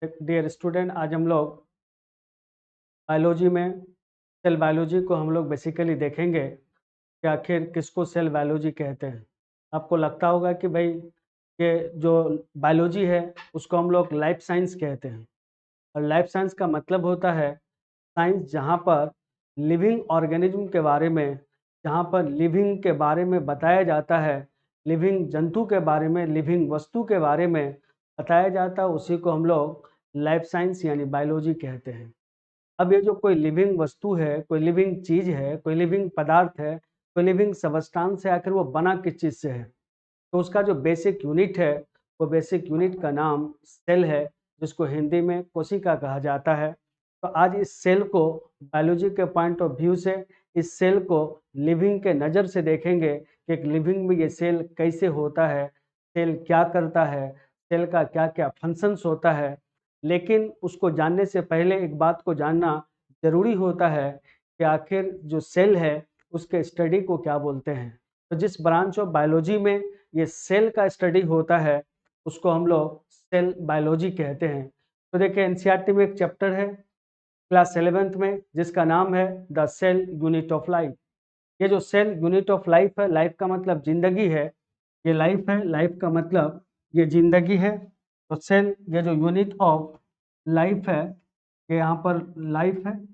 Dear student, आज हम लोग बायोलॉजी में सेल बायोलॉजी को हम लोग बेसिकली देखेंगे कि आखिर किसको सेल बायोलॉजी कहते हैं। आपको लगता होगा कि भाई ये जो बायोलॉजी है उसको हम लोग लाइफ साइंस कहते हैं, और लाइफ साइंस का मतलब होता है साइंस जहाँ पर लिविंग ऑर्गेनिज्म के बारे में, जहाँ पर लिविंग के बारे में बताया जाता है, लिविंग जंतु के बारे में, लिविंग वस्तु के बारे में बताया जाता है, उसी को हम लोग लाइफ साइंस यानी बायोलॉजी कहते हैं। अब ये जो कोई लिविंग वस्तु है, कोई लिविंग चीज़ है, कोई लिविंग पदार्थ है, कोई लिविंग सबस्टांस है, आखिर वो बना किस चीज़ से है? तो उसका जो बेसिक यूनिट है, वो बेसिक यूनिट का नाम सेल है, जिसको हिंदी में कोशिका कहा जाता है। तो आज इस सेल को बायोलॉजी के पॉइंट ऑफ व्यू से, इस सेल को लिविंग के नज़र से देखेंगे कि एक लिविंग में ये सेल कैसे होता है, सेल क्या करता है, सेल का क्या-क्या फंक्शंस होता है। लेकिन उसको जानने से पहले एक बात को जानना ज़रूरी होता है कि आखिर जो सेल है, उसके स्टडी को क्या बोलते हैं। तो जिस ब्रांच ऑफ बायोलॉजी में ये सेल का स्टडी होता है, उसको हम लोग सेल बायोलॉजी कहते हैं। तो देखिए एनसीईआरटी में एक चैप्टर है क्लास 11th में, जिसका नाम है the cell unit of life. ये जो सेल यूनिट ऑफ लाइफ है, लाइफ का मतलब जिंदगी है, ये लाइफ है, लाइफ का मतलब ये जिंदगी है। तो सेल ये जो यूनिट ऑफ लाइफ है, ये यहाँ पर लाइफ है।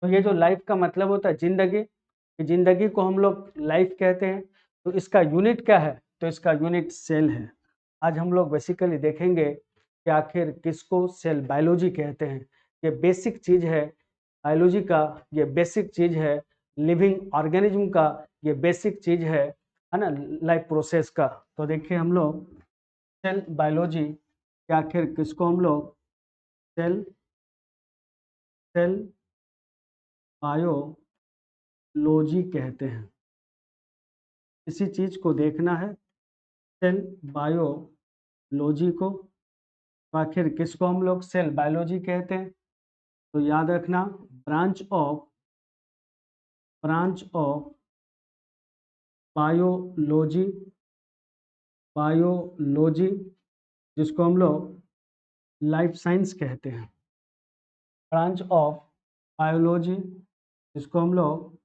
तो ये जो लाइफ का मतलब होता है जिंदगी, ये जिंदगी को हम लोग लाइफ कहते हैं। तो इसका यूनिट क्या है? तो इसका यूनिट सेल है। आज हम लोग बेसिकली देखेंगे कि आखिर किसको सेल बायोलॉजी कहते हैं। ये बेसिक चीज़ है बायोलॉजी का, ये बेसिक चीज़ है लिविंग ऑर्गेनिज्म का, ये बेसिक चीज़ है ना, लाइफ प्रोसेस का। तो देखिए हम लोग सेल बायोलॉजी कि आखिर किसको हम लोग सेल सेल बायोलॉजी कहते हैं। इसी चीज़ को देखना है, सेल बायोलॉजी को। तो आखिर किसको हम लोग सेल बायोलॉजी कहते हैं? तो याद रखना, ब्रांच ऑफ बायोलॉजी, बायोलॉजी जिसको हम लोग लाइफ साइंस कहते हैं। ब्रांच ऑफ बायोलॉजी जिसको हम लोग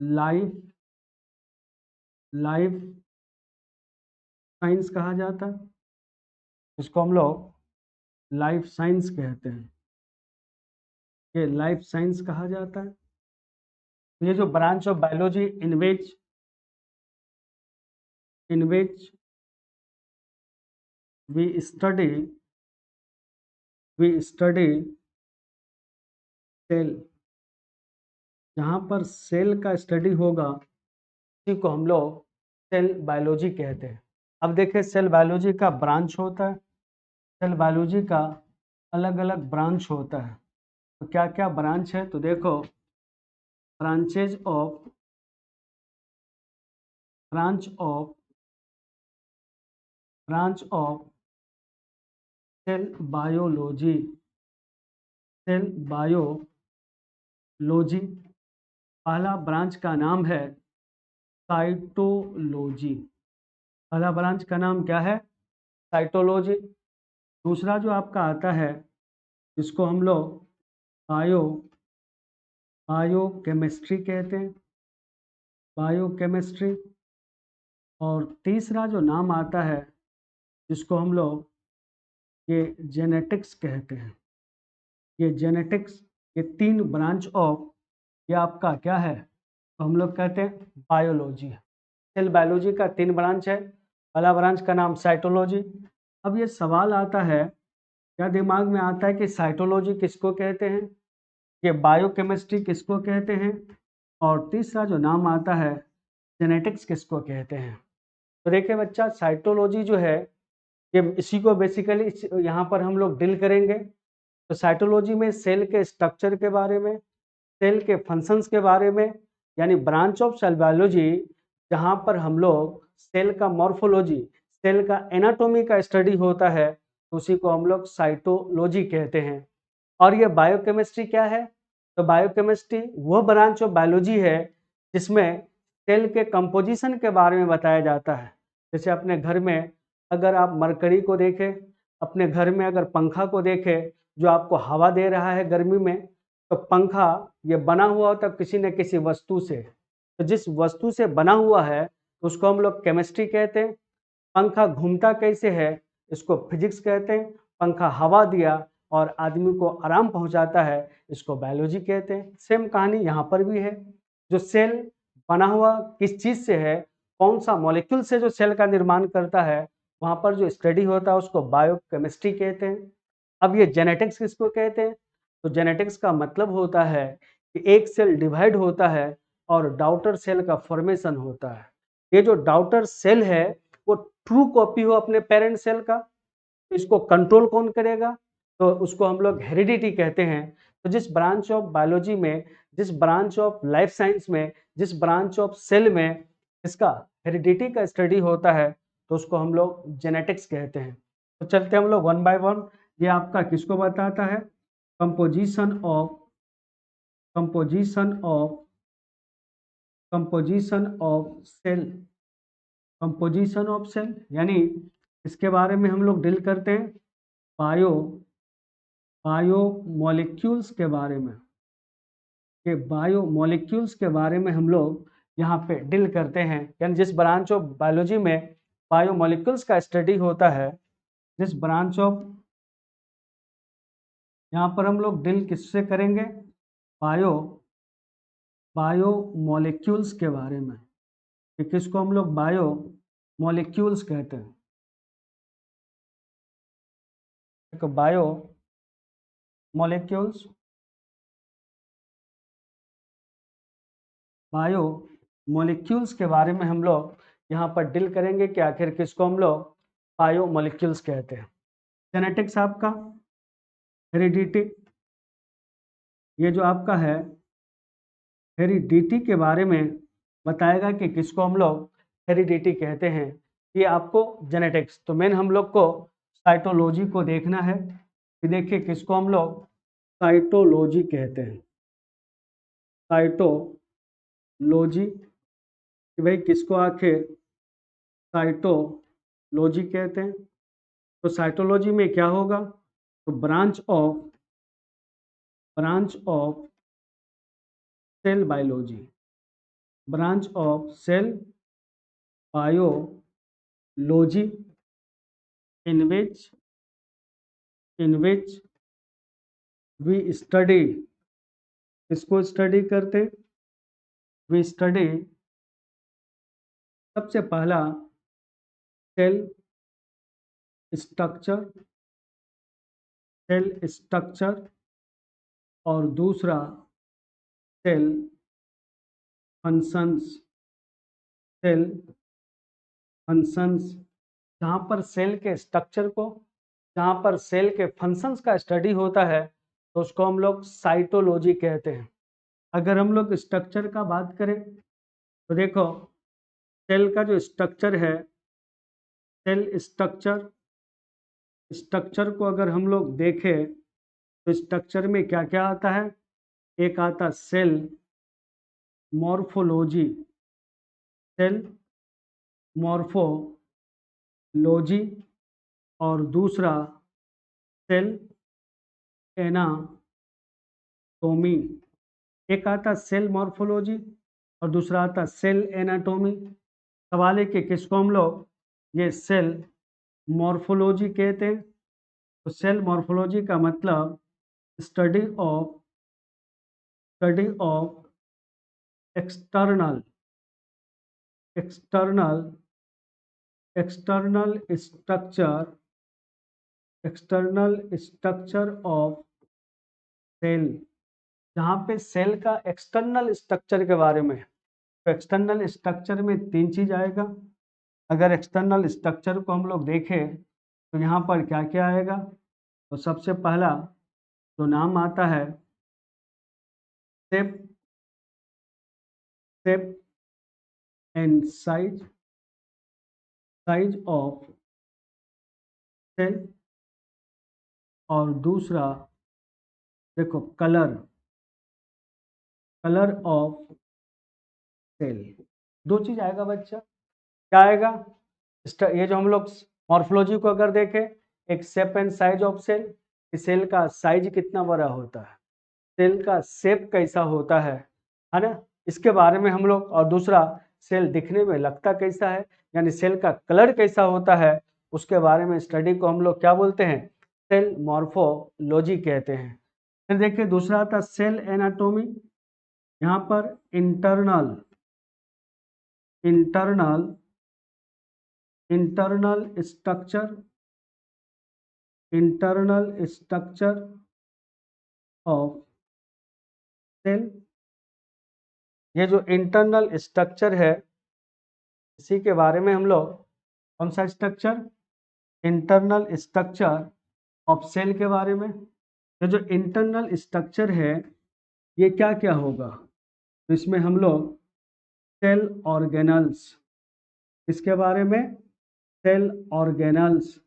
लाइफ लाइफ साइंस कहा जाता है, इसको हम लोग लाइफ साइंस कहते हैं। ये लाइफ साइंस कहा जाता है। ये जो branch of biology in which we study cell, जहाँ पर सेल का स्टडी होगा उसी को हम लोग सेल बायोलॉजी कहते हैं। अब देखिए सेल बायोलॉजी का ब्रांच होता है, सेल बायोलॉजी का अलग अलग ब्रांच होता है। तो क्या क्या ब्रांच है? तो देखो, branches of branch of branch of cell biology, cell biology. पहला ब्रांच का नाम है साइटोलॉजी। पहला ब्रांच का नाम क्या है? साइटोलॉजी। दूसरा जो आपका आता है, जिसको हम लोग बायोकेमिस्ट्री कहते हैं, बायोकेमिस्ट्री। और तीसरा जो नाम आता है, जिसको हम लोग ये जेनेटिक्स कहते हैं, ये जेनेटिक्स। ये तीन ब्रांच ऑफ ये आपका क्या है? तो हम लोग कहते हैं बायोलॉजी। सेल बायोलॉजी का तीन ब्रांच है। पहला ब्रांच का नाम साइटोलॉजी। अब ये सवाल आता है, क्या दिमाग में आता है कि साइटोलॉजी किसको कहते हैं, ये बायोकेमिस्ट्री किसको कहते हैं, और तीसरा जो नाम आता है जेनेटिक्स किसको कहते हैं? तो देखिए बच्चा, साइटोलॉजी जो है ये इसी को बेसिकली यहाँ पर हम लोग डील करेंगे। तो साइटोलॉजी में सेल के स्ट्रक्चर के बारे में, सेल के फंक्शंस के बारे में, यानी ब्रांच ऑफ सेल बायोलॉजी, जहाँ पर हम लोग सेल का मॉर्फोलॉजी, सेल का एनाटॉमी का स्टडी होता है, तो उसी को हम लोग साइटोलॉजी कहते हैं। और ये बायोकेमिस्ट्री क्या है? तो बायोकेमिस्ट्री वो ब्रांच ऑफ बायोलॉजी है जिसमें सेल के कंपोजिशन के बारे में बताया जाता है। जैसे अपने घर में अगर आप मरकरी को देखें, अपने घर में अगर पंखा को देखें जो आपको हवा दे रहा है गर्मी में, तो पंखा ये बना हुआ होता है किसी न किसी वस्तु से। तो जिस वस्तु से बना हुआ है उसको हम लोग केमिस्ट्री कहते हैं। पंखा घूमता कैसे है, इसको फिजिक्स कहते हैं। पंखा हवा दिया और आदमी को आराम पहुंचाता है, इसको बायोलॉजी कहते हैं। सेम कहानी यहाँ पर भी है। जो सेल बना हुआ किस चीज़ से है, कौन सा मॉलिक्यूल से जो सेल का निर्माण करता है, वहाँ पर जो स्टडी होता है उसको बायोकेमिस्ट्री कहते हैं। अब ये जेनेटिक्स किसको कहते हैं? तो जेनेटिक्स का मतलब होता है कि एक सेल डिवाइड होता है और डॉटर सेल का फॉर्मेशन होता है। ये जो डॉटर सेल है वो ट्रू कॉपी हो अपने पेरेंट सेल का। इसको कंट्रोल कौन करेगा? तो उसको हम लोग हेरिडिटी कहते हैं। तो जिस ब्रांच ऑफ बायोलॉजी में, जिस ब्रांच ऑफ लाइफ साइंस में, जिस ब्रांच ऑफ सेल में इसका हेरिडिटी का स्टडी होता है तो उसको हम लोग जेनेटिक्स कहते हैं। तो चलते हम लोग वन बाय वन। ये आपका किसको बताता है? Composition of composition of composition of cell. Composition of cell यानी इसके बारे में हम लोग डील करते हैं बायो बायोमोलिक्यूल्स के बारे में। कि बायोमोलिक्यूल्स के बारे में हम लोग यहाँ पे डील करते हैं, यानी जिस ब्रांच ऑफ बायोलॉजी में बायोमोलिक्यूल्स का स्टडी होता है, जिस ब्रांच ऑफ, यहाँ पर हम लोग डील किससे करेंगे? बायोमोलिक्यूल्स के बारे में। कि किसको हम लोग बायोमोलिक्यूल्स कहते हैं? बायोमोलिक्यूल्स बायोमोलिक्यूल्स के बारे में हम लोग यहाँ पर डील करेंगे कि आखिर किसको हम लोग बायोमोलिक्यूल्स कहते हैं। जेनेटिक्स आपका, हेरिडिटी, ये जो आपका है हेरिडिटी के बारे में बताएगा कि किसको हम लोग हेरिडिटी कहते हैं। ये आपको जेनेटिक्स, तो मेन हम लोग को साइटोलॉजी को देखना है कि देखिए किसको हम लोग साइटोलॉजी कहते हैं। साइटोलॉजी कि भाई किसको आखिर साइटोलॉजी कहते हैं। तो साइटोलॉजी में क्या होगा? तो branch of cell biology, branch of cell biology in which we study, किसको स्टडी करते? वी स्टडी सबसे पहला सेल स्ट्रक्चर और दूसरा सेल फंक्शंस। जहाँ पर सेल के स्ट्रक्चर को, जहाँ पर सेल के फंक्शंस का स्टडी होता है तो उसको हम लोग साइटोलॉजी कहते हैं। अगर हम लोग स्ट्रक्चर का बात करें तो देखो सेल का जो स्ट्रक्चर है, सेल स्ट्रक्चर को अगर हम लोग देखें तो स्ट्रक्चर में क्या क्या आता है? एक आता सेल मॉर्फोलॉजी, सेल मॉर्फोलॉजी, और दूसरा सेल एनाटोमी। एक आता सेल मॉर्फोलॉजी और दूसरा आता सेल एनाटोमी। सवाल है कि किसको हम लोग ये सेल मॉर्फोलॉजी कहते हैं। तो सेल मॉर्फोलॉजी का मतलब study of external structure of cell. जहाँ पे सेल का एक्सटर्नल स्ट्रक्चर के बारे में, तो एक्सटर्नल स्ट्रक्चर में तीन चीज आएगा। अगर एक्सटर्नल स्ट्रक्चर को हम लोग देखें तो यहाँ पर क्या क्या आएगा? तो सबसे पहला जो नाम आता है shape and size of cell, और दूसरा देखो कलर ऑफ सेल। दो चीज आएगा बच्चा। क्या आएगा? ये जो हम लोग मॉर्फोलॉजी को अगर देखें, एक shape and size of cell, cell का साइज कितना बड़ा होता है, सेल का शेप कैसा होता है ना, इसके बारे में हम लोग, और दूसरा सेल दिखने में लगता कैसा है, यानी सेल का कलर कैसा होता है, उसके बारे में स्टडी को हम लोग क्या बोलते हैं, सेल मॉर्फोलॉजी कहते हैं। फिर देखिए दूसरा आता सेल एनाटॉमी। यहाँ पर इंटरनल स्ट्रक्चर ऑफ सेल। ये जो इंटरनल स्ट्रक्चर है, इसी के बारे में हम लोग, कौन सा structure, internal structure of cell के बारे में। तो जो इंटरनल स्ट्रक्चर है ये क्या क्या होगा, तो इसमें हम लोग सेल ऑर्गेनल्स, इसके बारे में सेल ऑर्गेनल्स।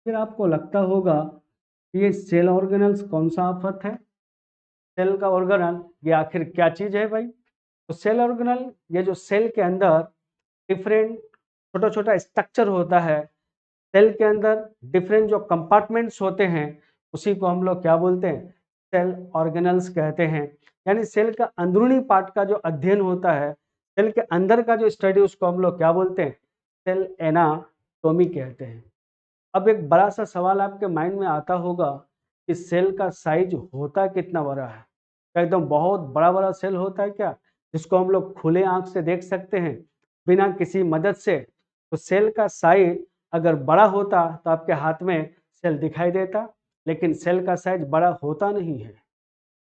फिर आपको लगता होगा कि ये सेल ऑर्गेनल्स कौन सा आफत है, सेल का ऑर्गेनल ये आखिर क्या चीज है भाई। तो सेल ऑर्गेनल ये जो सेल के अंदर डिफरेंट छोटा छोटा स्ट्रक्चर होता है, सेल के अंदर डिफरेंट जो कंपार्टमेंट्स होते हैं, उसी को हम लोग क्या बोलते हैं, सेल ऑर्गेनल्स कहते हैं। यानी सेल का अंदरूनी पार्ट का जो अध्ययन होता है, सेल के अंदर का जो स्टडी, उसको हम लोग क्या बोलते हैं, सेल एनाटॉमी कहते हैं। अब एक बड़ा सा सवाल आपके माइंड में आता होगा कि सेल का साइज होता कितना बड़ा है, क्या एकदम बहुत बड़ा बड़ा सेल होता है क्या, जिसको हम लोग खुले आंख से देख सकते हैं बिना किसी मदद से। तो सेल का साइज अगर बड़ा होता तो आपके हाथ में सेल दिखाई देता, लेकिन सेल का साइज बड़ा होता नहीं है,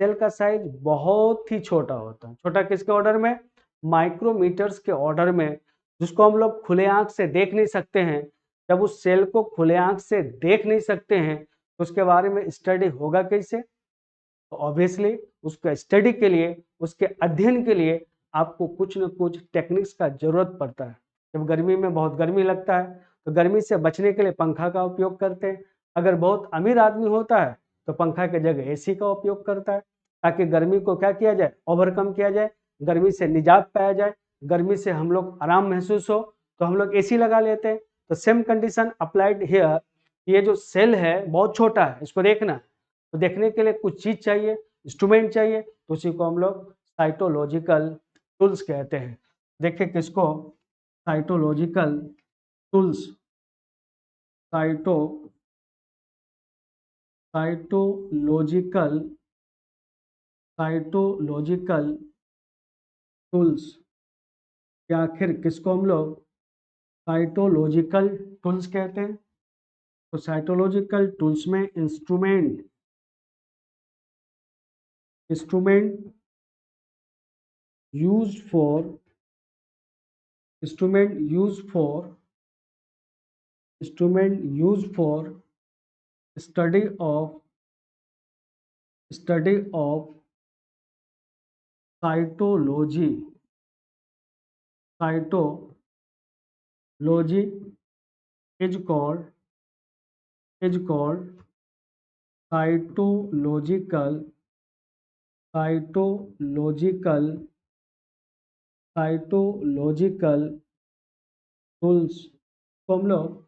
सेल का साइज बहुत ही छोटा होता है। छोटा किसके ऑर्डर में, माइक्रोमीटर्स के ऑर्डर में, जिसको हम लोग खुले आंख से देख नहीं सकते हैं। जब उस सेल को खुले आंख से देख नहीं सकते हैं तो उसके बारे में स्टडी होगा कैसे। तो ऑब्वियसली उसके स्टडी के लिए, उसके अध्ययन के लिए आपको कुछ न कुछ टेक्निक्स का जरूरत पड़ता है। जब गर्मी में बहुत गर्मी लगता है तो गर्मी से बचने के लिए पंखा का उपयोग करते हैं। अगर बहुत अमीर आदमी होता है तो पंखा की जगह एसी का उपयोग करता है, ताकि गर्मी को क्या किया जाए, ओवरकम किया जाए, गर्मी से निजात पाया जाए, गर्मी से हम लोग आराम महसूस हो तो हम लोग एसी लगा लेते हैं। तो सेम कंडीशन अप्लाइड हियर। ये जो सेल है बहुत छोटा है, इसको देखना, तो देखने के लिए कुछ चीज चाहिए, इंस्ट्रूमेंट चाहिए, तो उसी को हम लोग साइटोलॉजिकल टूल्स कहते हैं। देखिए किसको, cytological tools, cyto cytological cytological tools, या आखिर किसको हम लोग साइटोलॉजिकल टूल्स कहते हैं। तो साइटोलॉजिकल टूल्स में instrument used for instrument used for study of cytology is called cytological tools, तो हम लोग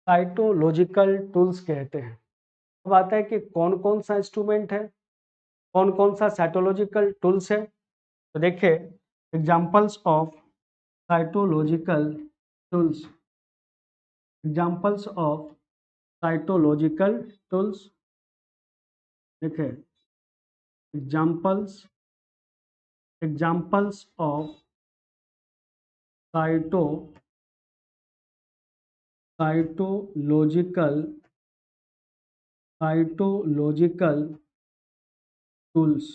साइटोलॉजिकल टूल्स कहते हैं। अब आता है कि कौन कौन सा इंस्ट्रूमेंट है, कौन कौन सा साइटोलॉजिकल टूल्स है। तो देखिए examples of cytological tools, examples of cytological tools, देखिए एग्जांपल्स ऑफ साइटोलॉजिकल टूल्स।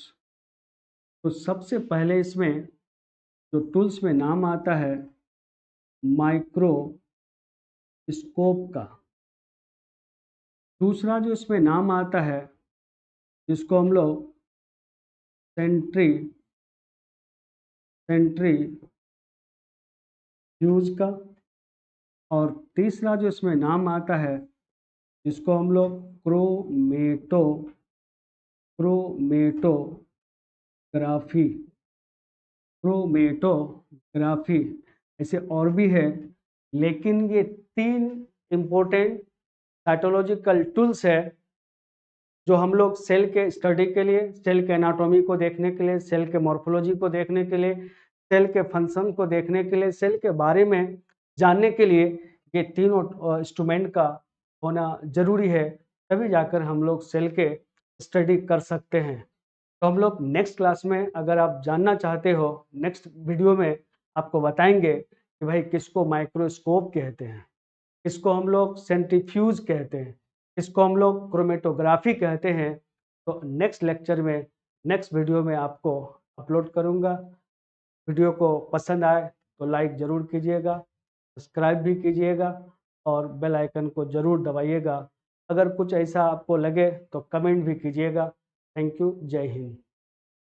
तो सबसे पहले इसमें जो टूल्स में नाम आता है माइक्रोस्कोप का। दूसरा जो इसमें नाम आता है जिसको हम लोग सेंट्रीफ्यूज का, और तीसरा जो इसमें नाम आता है जिसको हम लोग क्रोमेटोग्राफी, ऐसे और भी है, लेकिन ये तीन इम्पोर्टेंट साइटोलॉजिकल टूल्स है जो हम लोग सेल के स्टडी के लिए, सेल के एनाटॉमी को देखने के लिए, सेल के मॉर्फोलॉजी को देखने के लिए, सेल के फंक्शन को देखने के लिए, सेल के बारे में जानने के लिए ये तीनों इंस्ट्रूमेंट का होना जरूरी है, तभी जाकर हम लोग सेल के स्टडी कर सकते हैं। तो हम लोग नेक्स्ट क्लास में, अगर आप जानना चाहते हो, नेक्स्ट वीडियो में आपको बताएंगे कि भाई किसको माइक्रोस्कोप कहते हैं, किसको हम लोग सेंट्रीफ्यूज कहते हैं, किसको हम लोग क्रोमेटोग्राफी कहते हैं। तो नेक्स्ट लेक्चर में, नेक्स्ट वीडियो में आपको अपलोड करूँगा। वीडियो को पसंद आए तो लाइक ज़रूर कीजिएगा, सब्सक्राइब भी कीजिएगा और बेल आइकन को ज़रूर दबाइएगा। अगर कुछ ऐसा आपको लगे तो कमेंट भी कीजिएगा। Thank you. जय हिंद।